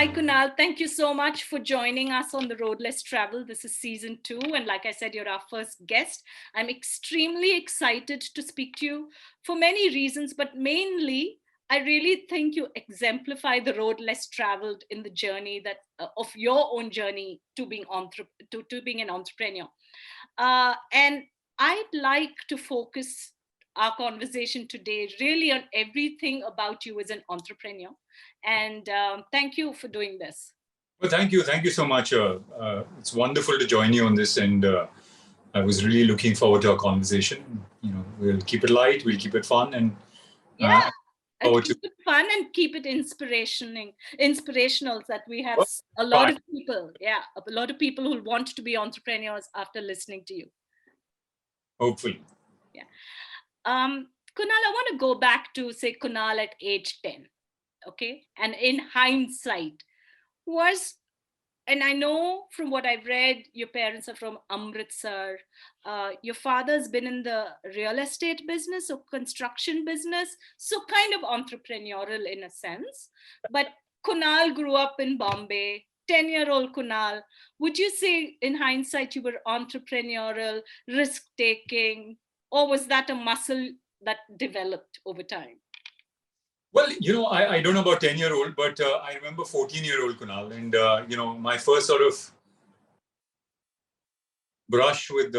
Hi, Kunal. Thank you so much for joining us on The Road Less Traveled. This is season 2. And like I said, you're our first guest. I'm extremely excited to speak to you for many reasons, but mainly, I really think you exemplify the road less traveled in the journey that of your own journey to being to being an entrepreneur. And I'd like to focus our conversation today really on everything about you as an entrepreneur. And thank you for doing this. Well, thank you. Thank you so much. It's wonderful to join you on this. And I was really looking forward to our conversation. We'll keep it light, we'll keep it fun. And yeah. And keep it fun and keep it inspirational, that we have a lot of people, a lot of people who want to be entrepreneurs after listening to you. Hopefully. Yeah. Kunal, I want to go back to, say, Kunal at age 10. Okay. And in hindsight, and I know from what I've read, your parents are from Amritsar. Your father's been in the real estate business or construction business, so kind of entrepreneurial in a sense. But Kunal grew up in Bombay, 10-year-old Kunal. Would you say in hindsight you were entrepreneurial, risk-taking, or was that a muscle that developed over time? Well, I don't know about 10-year-old, but I remember 14-year-old Kunal. And, my first sort of brush with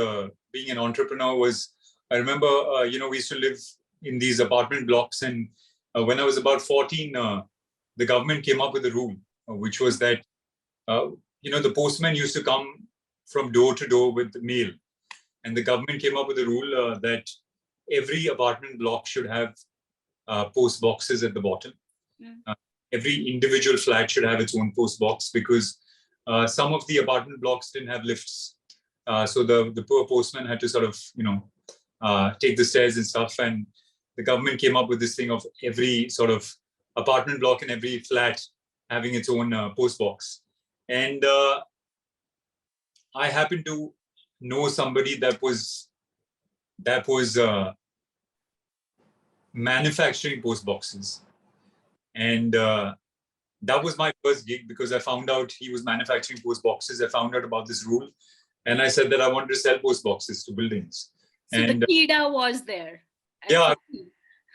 being an entrepreneur was, I remember, we used to live in these apartment blocks. And when I was about 14, the government came up with a rule, which was that, the postman used to come from door to door with the mail. And the government came up with a rule that every apartment block should have post boxes at the bottom. Every individual flat should have its own post box, because some of the apartment blocks didn't have lifts. So the poor postman had to sort of, take the stairs and stuff. And the government came up with this thing of every sort of apartment block and every flat having its own post box. And I happened to know somebody that was manufacturing post boxes. And that was my first gig, because I found out he was manufacturing post boxes. I found out about this rule, and I said that I wanted to sell post boxes to buildings. So and the Kida was there. Yeah,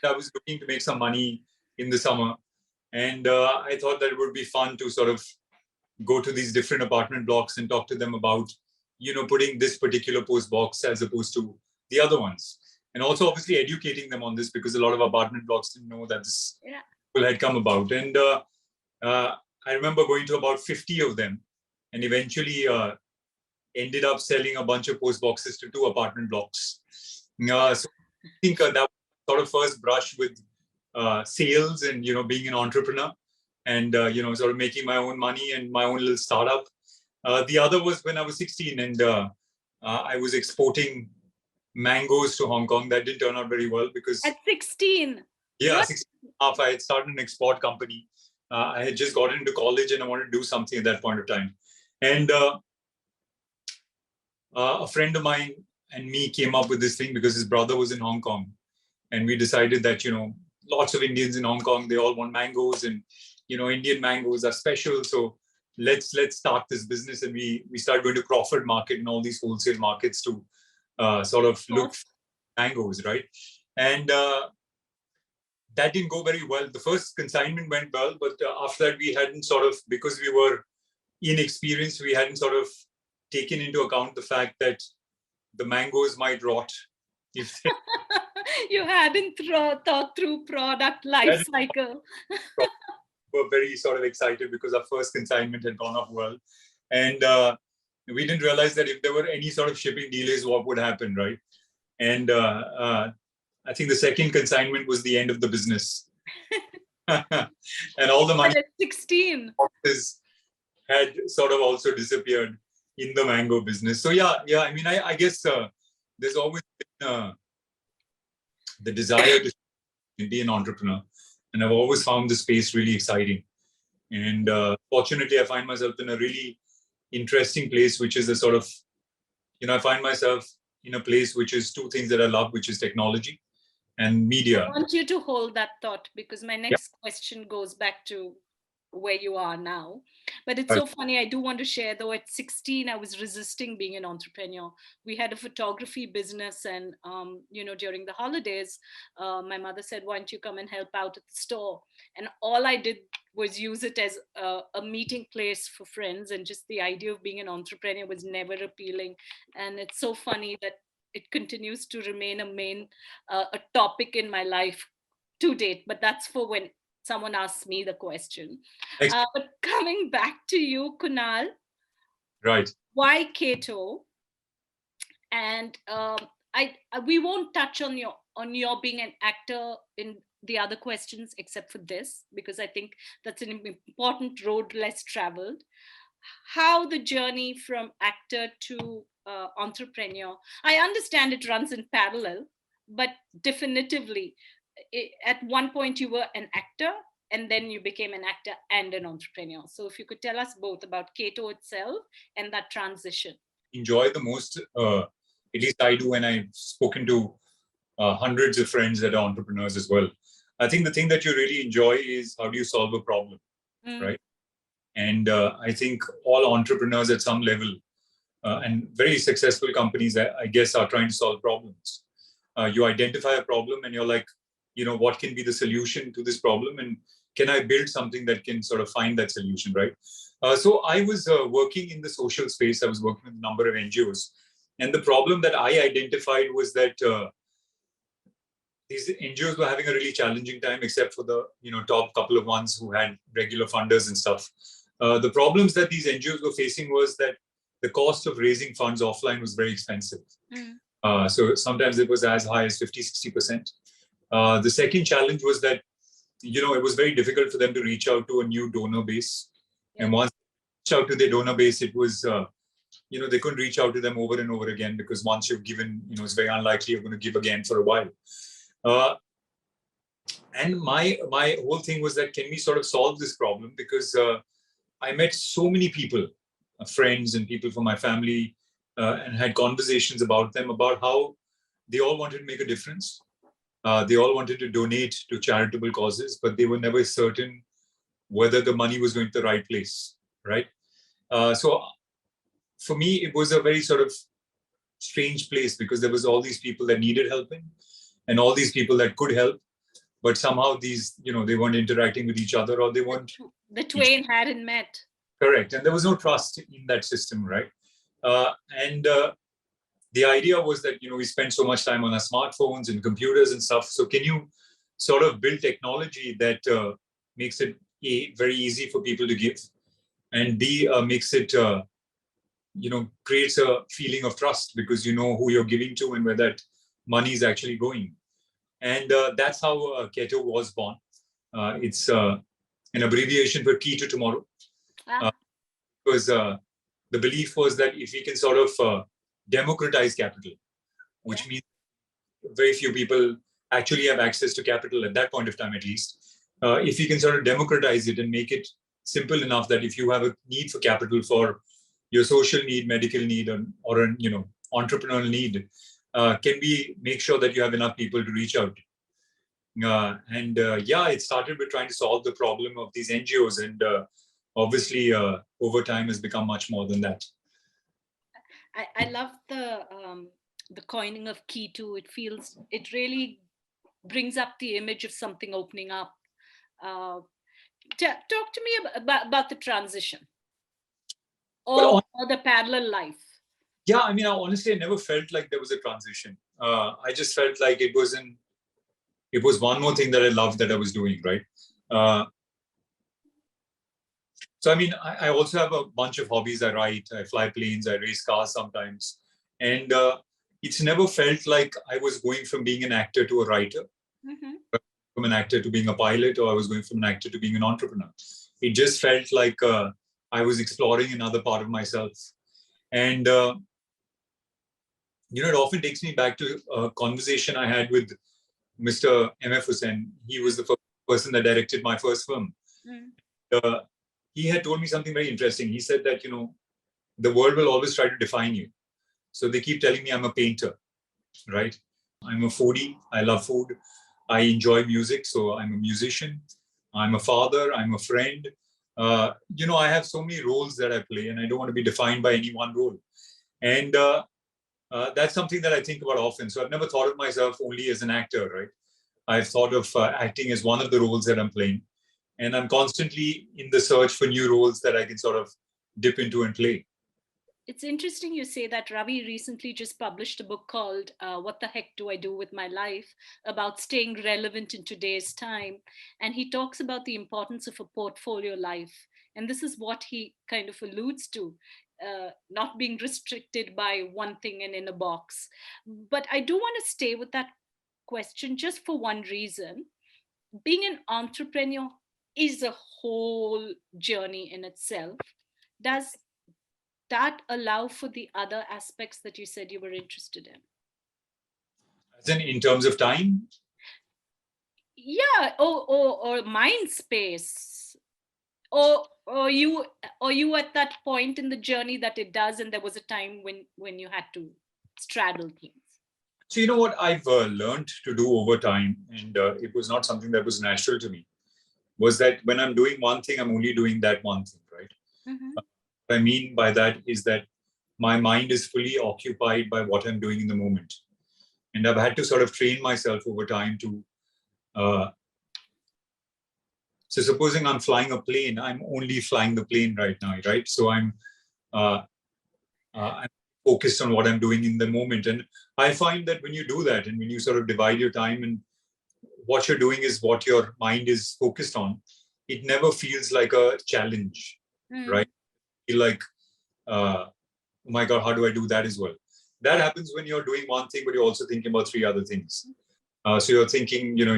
I was looking to make some money in the summer. And I thought that it would be fun to sort of go to these different apartment blocks and talk to them about, putting this particular post box as opposed to the other ones. And also obviously educating them on this, because a lot of apartment blocks didn't know that this had come about. And I remember going to about 50 of them, and eventually ended up selling a bunch of post boxes to 2 apartment blocks. So I think that was sort of first brush with sales and, being an entrepreneur and, sort of making my own money and my own little startup. The other was when I was 16, and I was exporting mangoes to Hong Kong. That didn't turn out very well, because at 16. Yeah, 16 and a half, I had started an export company. I had just gotten into college and I wanted to do something at that point of time. And a friend of mine and me came up with this thing, because his brother was in Hong Kong. And we decided that, lots of Indians in Hong Kong, they all want mangoes, and, Indian mangoes are special. So let's start this business. And we started going to Crawford Market and all these wholesale markets to sort of look for mangoes, right? And that didn't go very well. The first consignment went well, but after that, we hadn't sort of, because we were inexperienced, we hadn't sort of taken into account the fact that the mangoes might rot. If you hadn't thought through product life cycle. We're very sort of excited because our first consignment had gone off well. And we didn't realize that if there were any sort of shipping delays, what would happen, right? And I think the second consignment was the end of the business. And all the money at 16 had sort of also disappeared in the mango business. So yeah, I mean, I guess there's always been the desire to be an entrepreneur. And I've always found the space really exciting. And fortunately, I find myself in a really interesting place, which is a sort of, I find myself in a place which is 2 things that I love, which is technology and media. I want you to hold that thought, because my next question goes back to where you are now. But it's so funny. I do want to share, though, at 16, I was resisting being an entrepreneur. We had a photography business, and during the holidays, my mother said, "Why don't you come and help out at the store?" And all I did was use it as a meeting place for friends, and just the idea of being an entrepreneur was never appealing. And it's so funny that it continues to remain a topic in my life to date. But that's for when someone asks me the question. But coming back to you, Kunal, Right. why Keto? And we won't touch on your being an actor in the other questions, except for this, because I think that's an important road less traveled. How the journey from actor to entrepreneur? I understand it runs in parallel, but definitively, at one point you were an actor, and then you became an actor and an entrepreneur. So if you could tell us both about Keto itself and that transition. Enjoy the most, at least I do, when I've spoken to hundreds of friends that are entrepreneurs as well. I think the thing that you really enjoy is how do you solve a problem, right? And I think all entrepreneurs at some level and very successful companies, I guess, are trying to solve problems. You identify a problem and you're like, what can be the solution to this problem? And can I build something that can sort of find that solution, right? So I was working in the social space. I was working with a number of NGOs. And the problem that I identified was that these NGOs were having a really challenging time, except for the top couple of ones who had regular funders and stuff. The problems that these NGOs were facing was that the cost of raising funds offline was very expensive. So sometimes it was as high as 50-60%. The second challenge was that it was very difficult for them to reach out to a new donor base. And once they reached out to their donor base, it was they couldn't reach out to them over and over again, because once you've given, it's very unlikely you're going to give again for a while. And my whole thing was that, can we sort of solve this problem? Because I met so many people, friends and people from my family, and had conversations about them, about how they all wanted to make a difference. They all wanted to donate to charitable causes, but they were never certain whether the money was going to the right place, right? So for me, it was a very sort of strange place, because there was all these people that needed helping and all these people that could help, but somehow these, they weren't interacting with each other, or they weren't. The twain hadn't met. Correct. And there was no trust in that system, right? And the idea was that, we spend so much time on our smartphones and computers and stuff. So can you sort of build technology that makes it A, very easy for people to give, and B, makes it, creates a feeling of trust, because you know who you're giving to and where that money is actually going. And that's how Keto was born. It's an abbreviation for Key to Tomorrow. Because the belief was that if we can sort of democratize capital, which means very few people actually have access to capital at that point of time, at least. If you can sort of democratize it and make it simple enough that if you have a need for capital for your social need, medical need, or an entrepreneurial need, can we make sure that you have enough people to reach out? It started with trying to solve the problem of these NGOs, and obviously over time has become much more than that. I love the coining of Keto. It really brings up the image of something opening up. Talk to me about the transition or the parallel life. Yeah, I mean, honestly, I never felt like there was a transition. I just felt like it was one more thing that I loved that I was doing, right? So, I mean, I also have a bunch of hobbies. I write, I fly planes, I race cars sometimes. And it's never felt like I was going from being an actor to a writer, from an actor to being a pilot, or I was going from an actor to being an entrepreneur. It just felt like I was exploring another part of myself. And, it often takes me back to a conversation I had with Mr. M.F. Hussain. He was the first person that directed my first film. He had told me something very interesting. He said that, the world will always try to define you. So they keep telling me I'm a painter, right? I'm a foodie. I love food. I enjoy music. So I'm a musician. I'm a father. I'm a friend. I have so many roles that I play, and I don't want to be defined by any one role. And that's something that I think about often. So I've never thought of myself only as an actor, right? I've thought of acting as one of the roles that I'm playing. And I'm constantly in the search for new roles that I can sort of dip into and play. It's interesting you say that. Ravi recently just published a book called What the Heck Do I Do with My Life, about staying relevant in today's time. And he talks about the importance of a portfolio life. And this is what he kind of alludes to, not being restricted by one thing and in a box. But I do want to stay with that question just for one reason. Being an entrepreneur is a whole journey in itself. Does that allow for the other aspects that you said you were interested in? As in terms of time? Yeah, or mind space, or you at that point in the journey that it does, and there was a time when you had to straddle things. So you know what I've learned to do over time, and it was not something that was natural to me, was that when I'm doing one thing, I'm only doing that one thing, right? Mm-hmm. What I mean by that is that my mind is fully occupied by what I'm doing in the moment. And I've had to sort of train myself over time to, so supposing I'm flying a plane, I'm only flying the plane right now, right? So uh, I'm focused on what I'm doing in the moment. And I find that when you do that and when you sort of divide your time and what you're doing is what your mind is focused on, it never feels like a challenge, right? You feel like, oh my God, how do I do that as well? That happens when you're doing one thing, but you're also thinking about three other things. So you're thinking, you're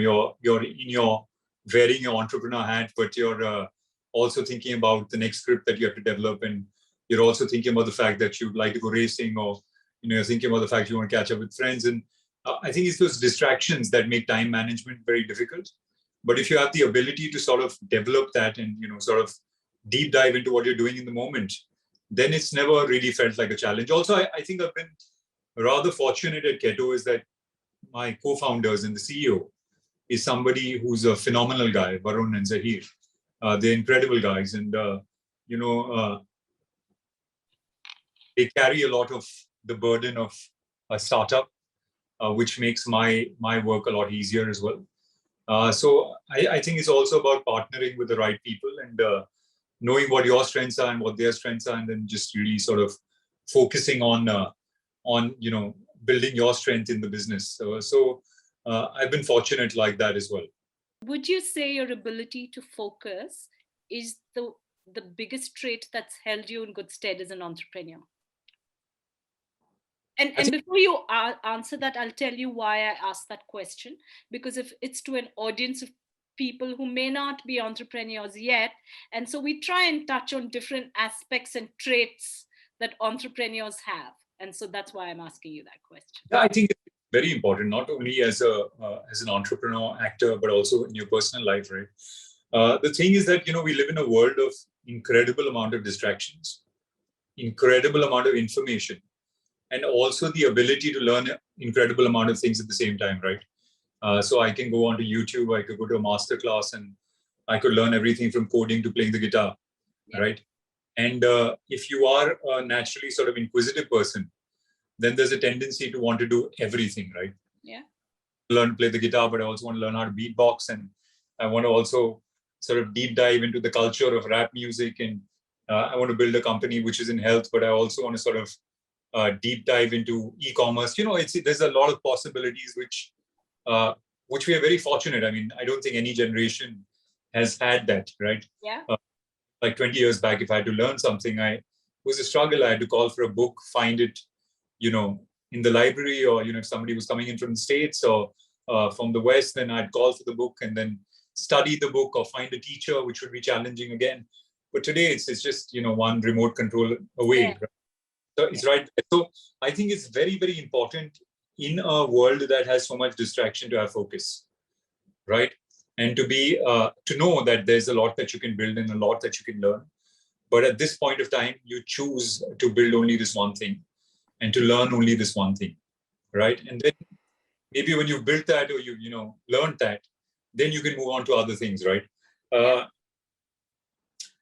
in your wearing your entrepreneur hat, but you're also thinking about the next script that you have to develop, and you're also thinking about the fact that you'd like to go racing, or you're thinking about the fact you want to catch up with friends. And I think it's those distractions that make time management very difficult. But if you have the ability to sort of develop that and sort of deep dive into what you're doing in the moment, then it's never really felt like a challenge. Also, I think I've been rather fortunate at Keto is that my co-founders and the CEO is somebody who's a phenomenal guy, Varun and Zahir. They're incredible guys, and they carry a lot of the burden of a startup, which makes my work a lot easier as well. So I think it's also about partnering with the right people and knowing what your strengths are and what their strengths are, and then just really sort of focusing on building your strength in the business. So I've been fortunate like that as well. Would you say your ability to focus is the biggest trait that's held you in good stead as an entrepreneur? And before you answer that, I'll tell you why I asked that question. Because if it's to an audience of people who may not be entrepreneurs yet, and so we try and touch on different aspects and traits that entrepreneurs have, and so that's why I'm asking you that question. Yeah, I think it's very important, not only as an entrepreneur, actor, but also in your personal life, right? The thing is that we live in a world of incredible amount of distractions, incredible amount of information, and also the ability to learn incredible amount of things at the same time, right? So I can go onto YouTube, I could go to a master class, and I could learn everything from coding to playing the guitar, right? And if you are a naturally sort of inquisitive person, then there's a tendency to want to do everything, right? Yeah. Learn to play the guitar, but I also want to learn how to beatbox, and I want to also sort of deep dive into the culture of rap music, and I want to build a company which is in health, but I also want to sort of deep dive into e-commerce. There's a lot of possibilities which we are very fortunate. I mean, I don't think any generation has had that, right? Yeah. Like 20 years back, if I had to learn something, it was a struggle. I had to call for a book, find it, in the library, or if somebody was coming in from the States or from the West, then I'd call for the book and then study the book or find a teacher, which would be challenging again. But today it's just one remote control away. Yeah. Right? So it's right. So I think it's very, very important in a world that has so much distraction to have focus, right? And to know that there's a lot that you can build and a lot that you can learn. But at this point of time, you choose to build only this one thing and to learn only this one thing, right? And then maybe when you've built that or you learned that, then you can move on to other things, right?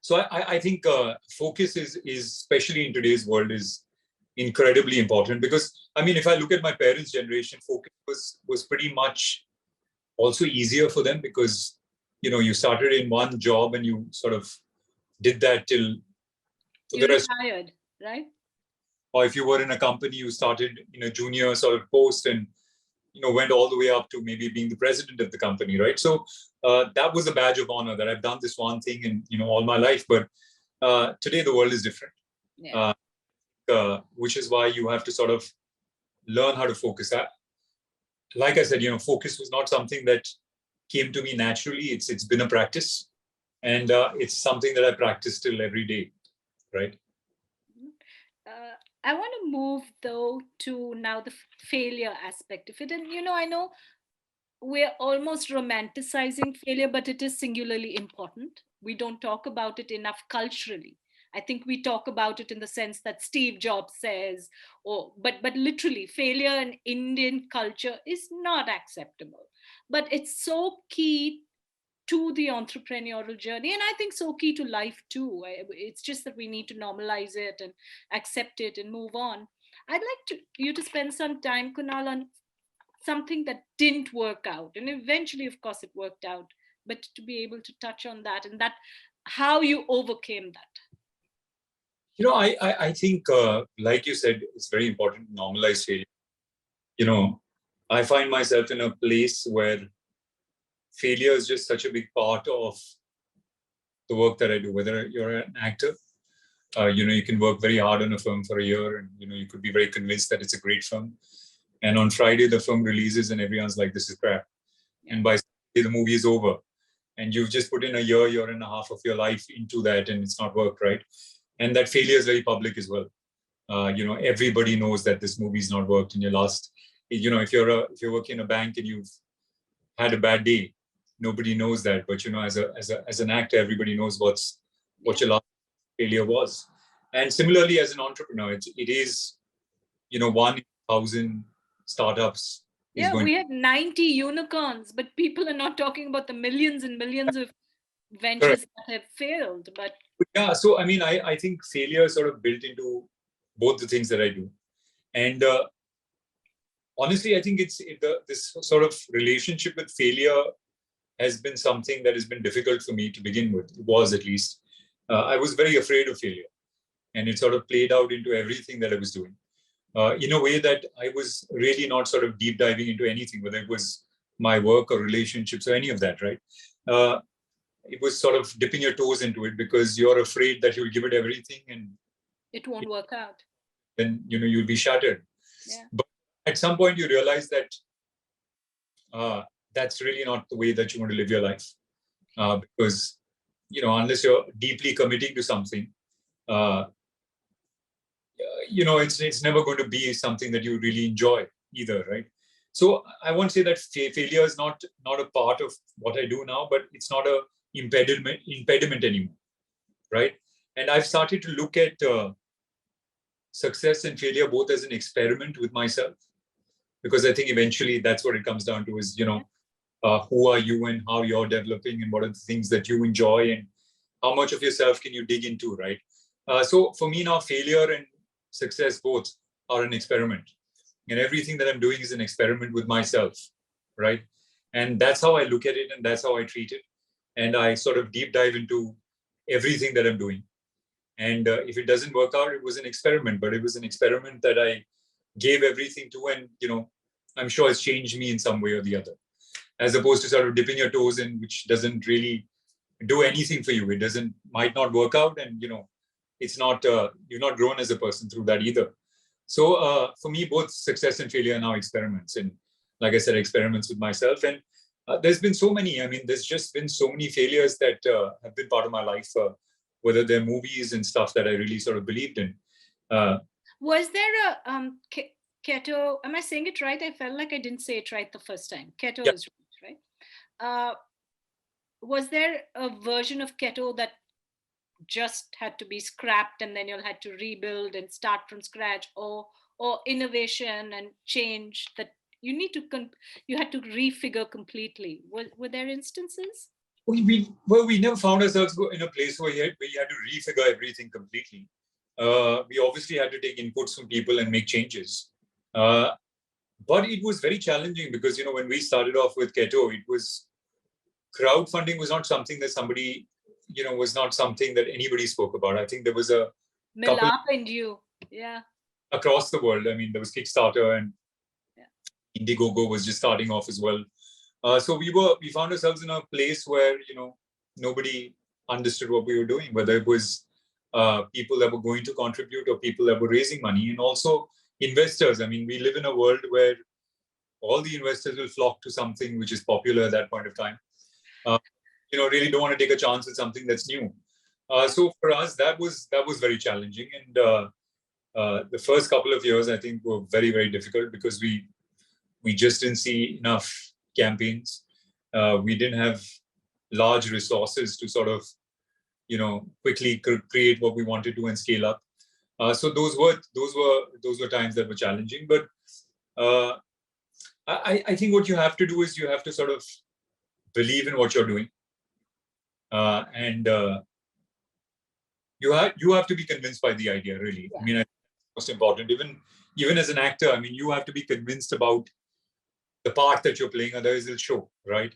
So I think focus is especially in today's world is incredibly important, because I mean, if I look at my parents' generation, focus was pretty much also easier for them, because you started in one job and you sort of did that till for You the rest. retired, right? Or if you were in a company, you started in a junior sort of post and went all the way up to maybe being the president of the company, right? So that was a badge of honor that I've done this one thing in all my life. But today the world is different, Yeah. which is why you have to sort of learn how to focus. Like I said, focus was not something that came to me naturally. It's been a practice, and it's something that I practice still every day, right? uh, I want to move though to now the failure aspect of it. And I know we're almost romanticizing failure, but it is singularly important. We don't talk about it enough culturally. I think we talk about it in the sense that Steve Jobs says, or but literally, failure in Indian culture is not acceptable. But it's so key to the entrepreneurial journey, and I think so key to life too. It's just that we need to normalize it and accept it and move on. I'd like you to spend some time, Kunal, on something that didn't work out, and eventually of course it worked out, but to be able to touch on that, and that how you overcame that. I think, like you said, it's very important to normalize failure. You know, I find myself in a place where failure is just such a big part of the work that I do. Whether you're an actor, you can work very hard on a film for a year, and you could be very convinced that it's a great film. And on Friday, the film releases, and everyone's like, "This is crap." Yeah. And by Saturday, the movie is over, and you've just put in a year and a half of your life into that, and it's not worked, right? And that failure is very public as well. Everybody knows that this movie's not worked in your last. If you're working in a bank and you've had a bad day, nobody knows that. But as an actor, everybody knows what Yeah. your last failure was. And similarly, as an entrepreneur, it is 1,000 startups is Yeah, going. we had 90 unicorns, but people are not talking about the millions and millions of ventures Correct. that have failed. But Yeah. So I mean, I think failure is sort of built into both the things that I do. And honestly, I think this sort of relationship with failure has been something that has been difficult for me to begin with. It was, at least. I was very afraid of failure, and it sort of played out into everything that I was doing, in a way that I was really not sort of deep diving into anything, whether it was my work or relationships or any of that, right? Uh, it was sort of dipping your toes into it because you're afraid that you'll give it everything, and it won't work out. then you'll be shattered. Yeah. But at some point, you realize that that's really not the way that you want to live your life, because unless you're deeply committing to something, uh, it's never going to be something that you really enjoy either, right? So I won't say that failure is not a part of what I do now, but it's not a impediment anymore, right? And I've started to look at success and failure both as an experiment with myself, because I think eventually that's what it comes down to is, who are you and how you're developing and what are the things that you enjoy and how much of yourself can you dig into, right? So for me now, failure and success both are an experiment, and everything that I'm doing is an experiment with myself, right? And that's how I look at it, and that's how I treat it, and I sort of deep dive into everything that I'm doing. And if it doesn't work out, it was an experiment, but it was an experiment that I gave everything to, and I'm sure it's changed me in some way or the other, as opposed to sort of dipping your toes in, which doesn't really do anything for you. It might not work out, and it's not you've not grown as a person through that either. So for me, both success and failure are now experiments, and like I said, experiments with myself. And there's been so many. I mean, there's just been so many failures that have been part of my life, whether they're movies and stuff that I really sort of believed in. Uh, Was there a keto? Am I saying it right? I felt like I didn't say it right the first time. Keto yeah, is right. Uh, was there a version of keto that just had to be scrapped and then you'll had to rebuild and start from scratch, or innovation and change that you had to refigure completely? Were there instances? we never found ourselves in a place where we had to refigure everything completely. We obviously had to take inputs from people and make changes. But it was very challenging because, when we started off with Keto, crowdfunding was not something that somebody, was not something that anybody spoke about. I think there was a couple Milap and you. Yeah. across the world. I mean, there was Kickstarter and Yeah. Indiegogo was just starting off as well. So we found ourselves in a place where, nobody understood what we were doing, whether it was people that were going to contribute or people that were raising money, and also investors. I mean, we live in a world where all the investors will flock to something which is popular at that point of time. Really don't want to take a chance with something that's new. So for us, that was very challenging, and the first couple of years I think were very, very difficult because we just didn't see enough campaigns. We didn't have large resources to sort of quickly create what we wanted to and scale up. So those were times that were challenging, but I think what you have to do is you have to sort of believe in what you're doing, and you have to be convinced by the idea, really. Yeah. I mean, I think that's most important. Even as an actor, I mean, you have to be convinced about the part that you're playing, otherwise it'll show, right?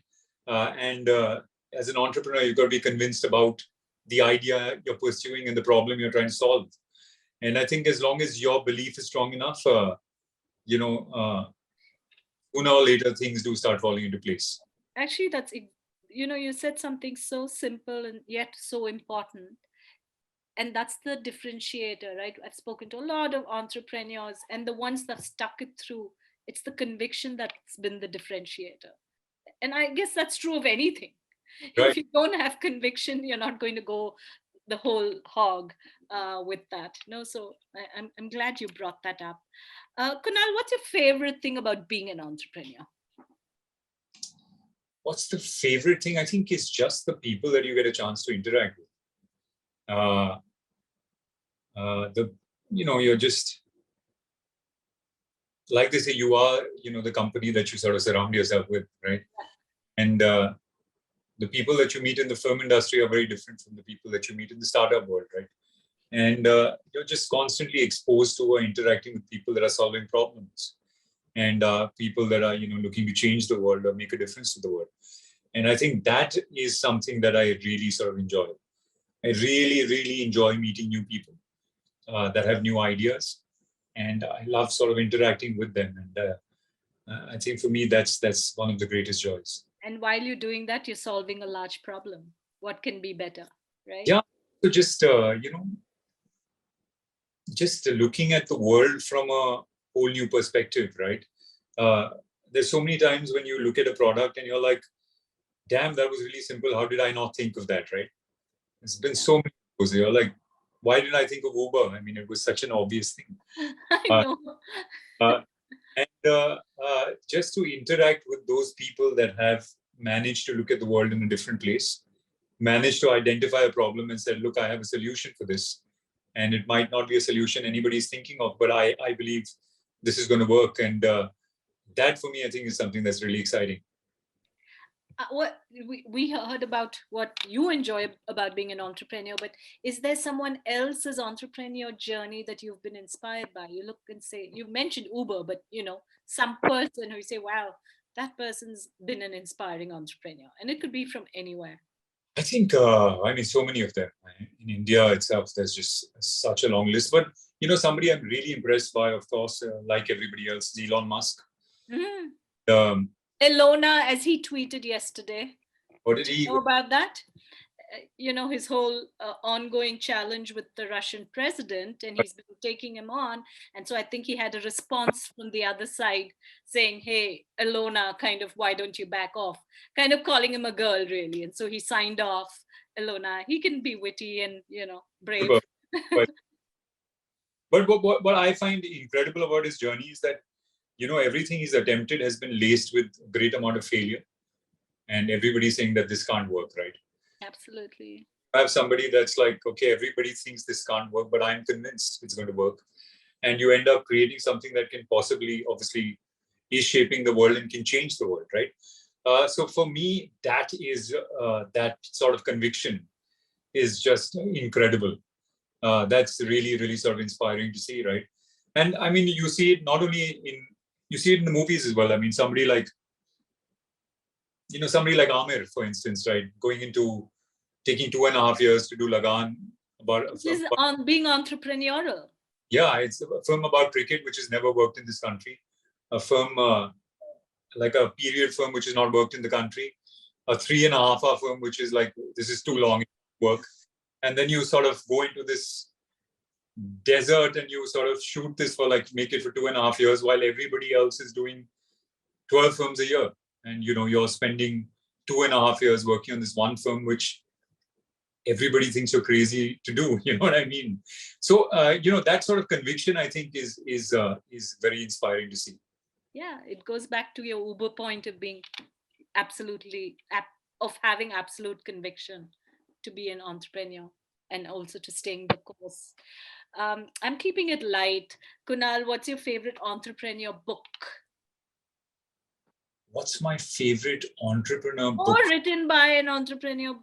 And as an entrepreneur, you've got to be convinced about the idea you're pursuing and the problem you're trying to solve. And I think as long as your belief is strong enough, sooner or later things do start falling into place. Actually, you said something so simple and yet so important. And that's the differentiator, right? I've spoken to a lot of entrepreneurs, and the ones that stuck it through, it's the conviction that's been the differentiator. And I guess that's true of anything. Right. If you don't have conviction, you're not going to go the whole hog with that. No, so I'm glad you brought that up. Kunal, what's your favorite thing about being an entrepreneur? What's the favorite thing? I think it's just the people that you get a chance to interact with. You're just, like they say, you are, the company that you sort of surround yourself with, right? And the people that you meet in the film industry are very different from the people that you meet in the startup world, right? And you're just constantly exposed to or interacting with people that are solving problems, and people that are, looking to change the world or make a difference to the world. And I think that is something that I really sort of enjoy. I really, really enjoy meeting new people that have new ideas, and I love sort of interacting with them. And I think for me, that's one of the greatest joys. And while you're doing that, you're solving a large problem. What can be better, right? Yeah. So just just looking at the world from a whole new perspective, right? There's so many times when you look at a product and you're like, damn, that was really simple. How did I not think of that, right? It's been so many years. You're like, why didn't I think of Uber? I mean, it was such an obvious thing. I know. And just to interact with those people that have managed to look at the world in a different place, managed to identify a problem and said, look, I have a solution for this. And it might not be a solution anybody's thinking of, but I believe this is going to work. And that for me, I think is something that's really exciting. What we heard about what you enjoy about being an entrepreneur, but is there someone else's entrepreneur journey that you've been inspired by? You look and say, you mentioned Uber, but some person who you say, wow, that person's been an inspiring entrepreneur, and it could be from anywhere. I think, so many of them. In India itself, there's just such a long list. But, somebody I'm really impressed by, of course, like everybody else, is Elon Musk. Mm-hmm. Elona, as he tweeted yesterday. What did he know about that? His whole ongoing challenge with the Russian president, and he's been taking him on. And so I think he had a response from the other side saying, hey, Elona, kind of, why don't you back off? Kind of calling him a girl, really. And so he signed off. Elona, he can be witty and, brave. But what I find incredible about his journey is that, everything he's attempted has been laced with a great amount of failure. And everybody's saying that this can't work, right? Absolutely. I have somebody that's like, okay, everybody thinks this can't work, but I'm convinced it's going to work. And you end up creating something that can possibly, obviously, is shaping the world and can change the world, right? So for me, that sort of conviction is just incredible. That's really, really sort of inspiring to see, right? And I mean, you see it not only you see it in the movies as well. I mean, somebody like Amir, for instance, right, taking 2.5 years to do Lagan. This is on being entrepreneurial. Yeah, it's a film about cricket, which has never worked in this country. A film like a period film which has not worked in the country. A 3.5 hour film which is like, this is too long work. And then you sort of go into this desert and you sort of shoot this for like, make it for 2.5 years while everybody else is doing 12 films a year. And, you're spending 2.5 years working on this one film, which everybody thinks you're crazy to do. You know what I mean? So, that sort of conviction, I think, is very inspiring to see. Yeah, it goes back to your Uber point of being of having absolute conviction to be an entrepreneur and also to staying the course. I'm keeping it light. Kunal, what's your favorite entrepreneur book? What's my favorite entrepreneur book? Or written by an entrepreneur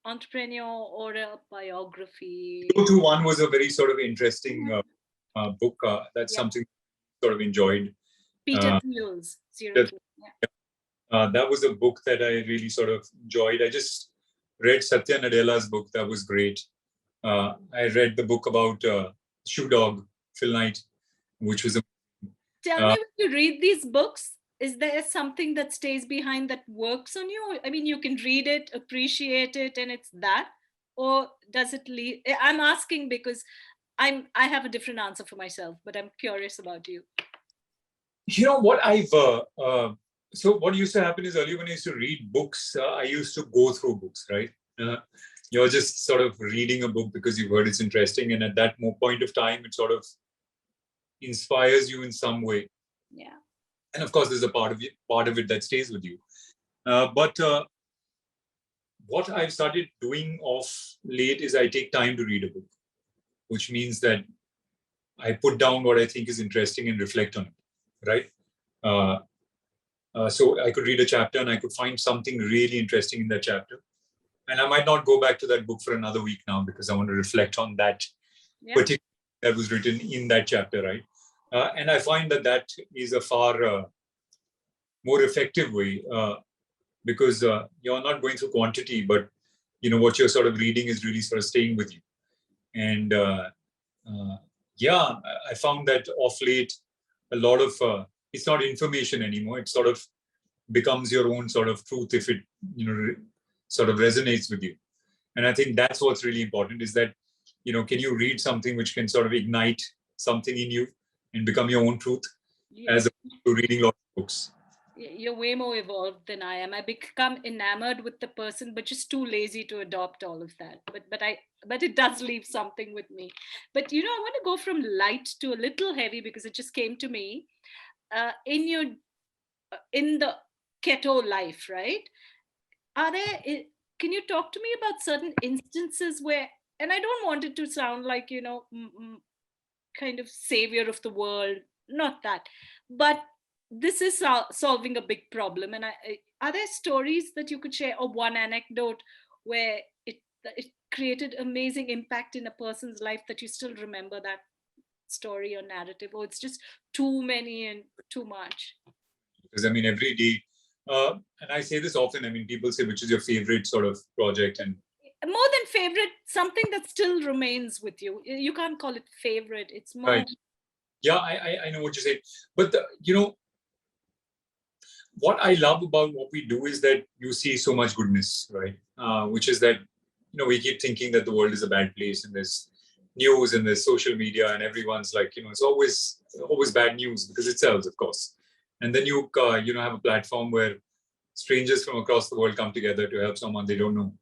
or a biography. Go-to one was a very sort of interesting book. That's something I sort of enjoyed. Peter Thiel's that was a book that I really sort of enjoyed. I just read Satya Nadella's book. That was great. I read the book about Shoe Dog, Phil Knight, which was Tell me, when you read these books, is there something that stays behind that works on you? I mean, you can read it, appreciate it, and it's that, or does it leave? I'm asking because I have a different answer for myself, but I'm curious about you. You know what so what used to happen is earlier when I used to read books, I used to go through books, right? You're just sort of reading a book because you've heard it's interesting, and at that point of time, it sort of inspires you in some way. Yeah. And of course, there's a part of it that stays with you. But what I've started doing of late is I take time to read a book, which means that I put down what I think is interesting and reflect on it, right? So I could read a chapter and I could find something really interesting in that chapter. And I might not go back to that book for another week now because I want to reflect on that particular that was written in that chapter, right? And I find that is a far more effective way because you're not going through quantity, but what you're sort of reading is really sort of staying with you. And I found that of late, a lot of it's not information anymore. It sort of becomes your own sort of truth if it sort of resonates with you. And I think that's what's really important is that can you read something which can sort of ignite something in you and become your own truth, as opposed to reading lots of books. You're way more evolved than I am. I become enamored with the person, but just too lazy to adopt all of that. But it does leave something with me. But I want to go from light to a little heavy because it just came to me. In the keto life, right? Can you talk to me about certain instances where, and I don't want it to sound like kind of savior of the world, not that, but this is solving a big problem. And are there stories that you could share, or one anecdote where it created amazing impact in a person's life that you still remember that story or narrative, or it's just too many and too much? Because I mean, every day, and I say this often, I mean, people say, which is your favorite sort of project? And more than favorite, something that still remains with you. You can't call it favorite. It's more. Right. Yeah, I know what you're saying. But, what I love about what we do is that you see so much goodness, right? Which is that, we keep thinking that the world is a bad place and there's news and there's social media and everyone's like, it's always bad news because it sells, of course. And then you have a platform where strangers from across the world come together to help someone they don't know,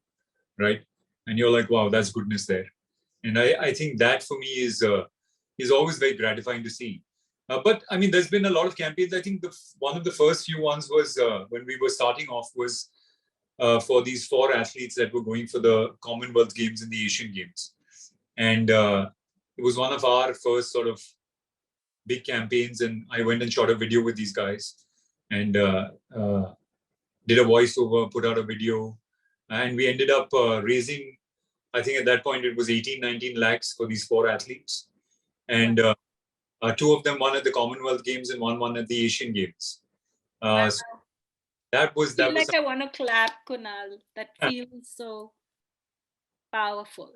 right? And you're like, wow, that's goodness there. And I think that for me is always very gratifying to see. But I mean, there's been a lot of campaigns. I think one of the first few ones was when we were starting off was for these 4 athletes that were going for the Commonwealth Games and the Asian Games. And it was one of our first sort of big campaigns. And I went and shot a video with these guys. And did a voiceover, put out a video, and we ended up raising, I think at that point it was 18, 19 lakhs for these 4 athletes. And two of them won at the Commonwealth Games and one won at the Asian Games. Wow. So that was I feel like I want to clap, Kunal. That feels so powerful.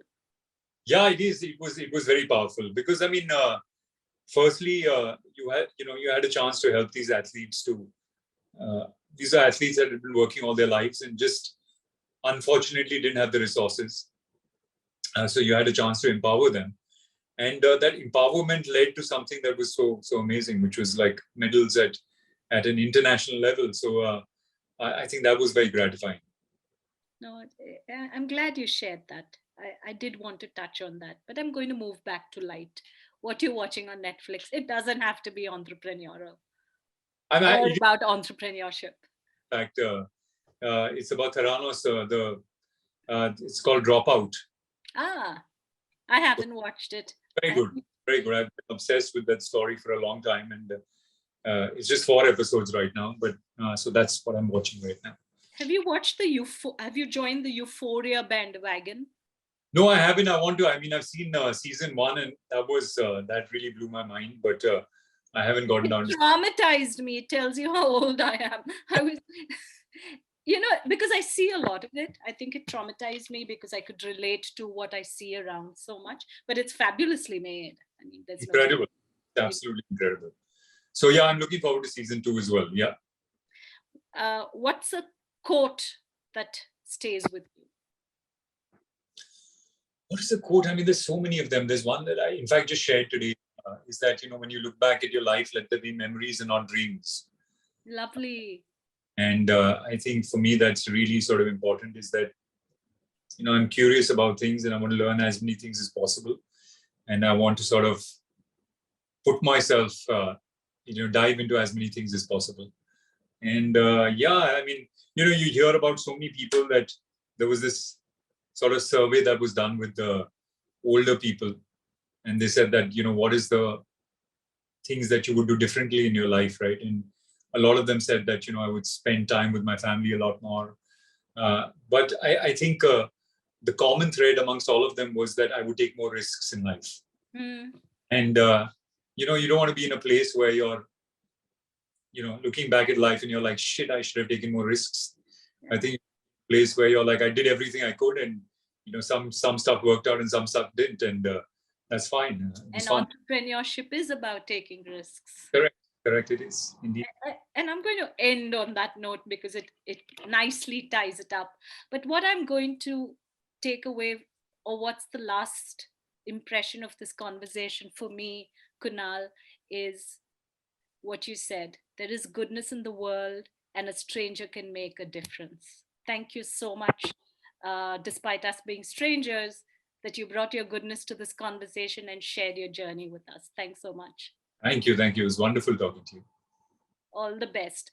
Yeah, it is. It was very powerful because I mean, firstly, you had a chance to help these athletes to. These are athletes that had been working all their lives and just unfortunately didn't have the resources. So you had a chance to empower them, and that empowerment led to something that was so amazing, which was like medals at an international level. So I think that was very gratifying. No, I'm glad you shared that. I did want to touch on that, but I'm going to move back to light. What you're watching on Netflix, it doesn't have to be entrepreneurial or In about entrepreneurship. fact, it's about Theranos. It's called Dropout. Ah, I haven't watched it. Very good, very good. I've been obsessed with that story for a long time, and it's just 4 episodes right now. But so that's what I'm watching right now. Have you watched have you joined the Euphoria bandwagon? No, I haven't. I want to. I mean, I've seen season 1, and that really blew my mind. But I haven't gotten down to. Traumatized me. It tells you how old I am. I was, because I see a lot of it. I think it traumatized me because I could relate to what I see around so much. But it's fabulously made. I mean, there's incredible, absolutely incredible. So yeah, I'm looking forward to season 2 as well. Yeah. What's a quote that stays with you? What is the quote? I mean, there's so many of them. There's one that I, in fact, just shared today. Is that when you look back at your life, let there be memories and not dreams. Lovely. And I think for me, that's really sort of important. Is that I'm curious about things and I want to learn as many things as possible, and I want to sort of put myself, dive into as many things as possible. And yeah, I mean, you hear about so many people that there was this sort of survey that was done with the older people, and they said that what is the things that you would do differently in your life, right? And a lot of them said that I would spend time with my family a lot more, but I think the common thread amongst all of them was that I would take more risks in life. And you don't want to be in a place where you're looking back at life and you're like, shit, I should have taken more risks. I think a place where you're like, I did everything I could, and some stuff worked out and some stuff didn't, and that's fine. And entrepreneurship is about taking risks. Correct, it is indeed. And I'm going to end on that note because it nicely ties it up. But what I'm going to take away, or what's the last impression of this conversation for me, Kunal, is what you said. There is goodness in the world, and a stranger can make a difference. Thank you so much, despite us being strangers, that you brought your goodness to this conversation and shared your journey with us. Thanks so much. Thank you. It was wonderful talking to you. All the best.